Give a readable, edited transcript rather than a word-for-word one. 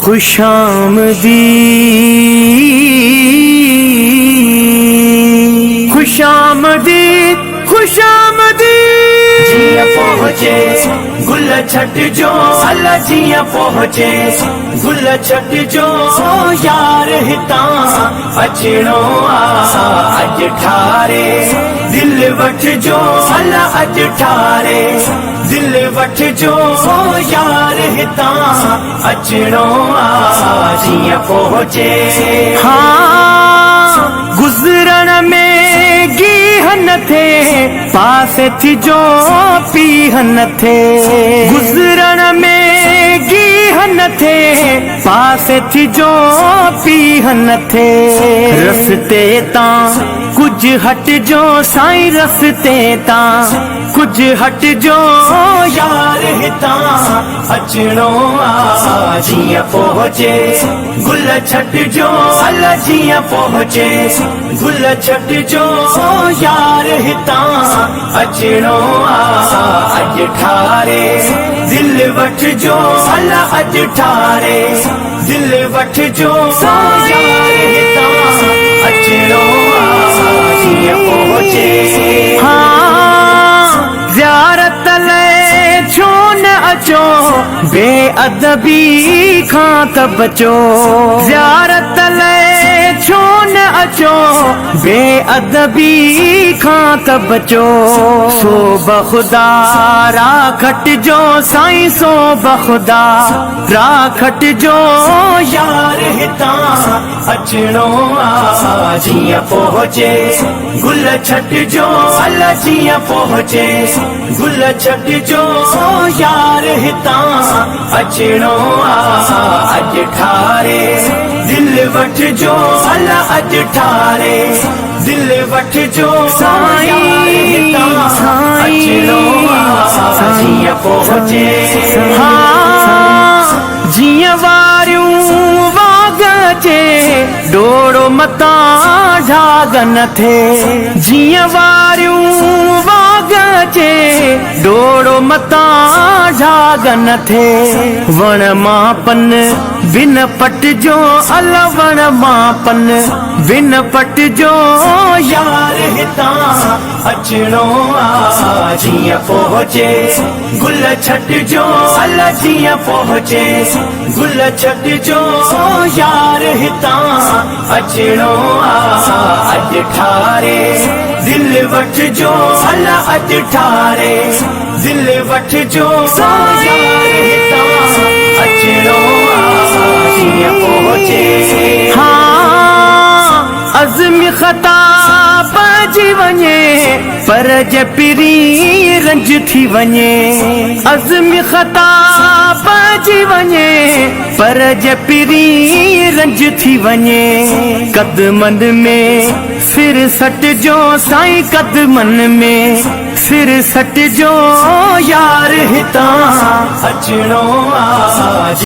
खुशामदीद खुशामदीद खुशामदीद जिया पहुँचे गुल छट जो अल्लाह जिया पहुँचे गुल छट जो यार हिता अचणो अज ठारे दिल वठ जो अल्लाह अज ठारे दिल वठ जो यार हिता अचणो जिया पहुँचे। हाँ गुज़रण में गीहन थे पासे थी जो पीहन थे गुज़रण में गीहन थे पासे थी जो पीहन थे रस्ते ता कुछ हट जो साईं रस्ते ता कुछ हट जो यार हिता अचणो जिया पहुँचे गुल छट जो अल्लाह जिया पहुँचे गुल छट जो यार हिता अचणो अज ठारे दिल वठ जो अल्लाह अज ठारे दिल वठ जो यार हिता अचणो जिया पहुँचे। हाँ ज़ियारत ले छो न अचो बेअदबी खां त बचो ज़ियारत ले छो न अचो बेअदबी खां त बचो सो बख़ुदा राखट जो साईं सो बख़ुदा राखट जो यार हिता अचणो जिया पहुँचे गुल छट जो अल्लाह जिया पहुँचे गुल छट जो यार हिता अचणो अज ठारे दिल वठ जो अल्लाह अज ठारे दिल वठ जो यार हिता अचणो जिया पहुँचे। हाँ जिया वारियूं वागचे डोड़ो मता ढागन थे जिया वारियूं वागचे डोड़ो मता ढागन थे वण मापन बिन पट जो अल्लाह वण मापन बिन पट जो यार हिता अचणो जिया पहुँचे गुल छट जो अल्लाह जिया पहुँचे गुल छट जो यार हिता अचणो अज ठारे दिल वठ जो अल्लाह अज ठारे दिल वठ जो यार हिता अचणो जिया पहुँचे। हाँ अज़्म ख़ता पइजी वञे पर जे पिरी रंज थी वञे अज़्म ख़ता पइजी वञे पर जे पिरी रंज थी वञे कदमन में सिर सट जो साईं कदमन में सिर सट जो यार हिता अचणो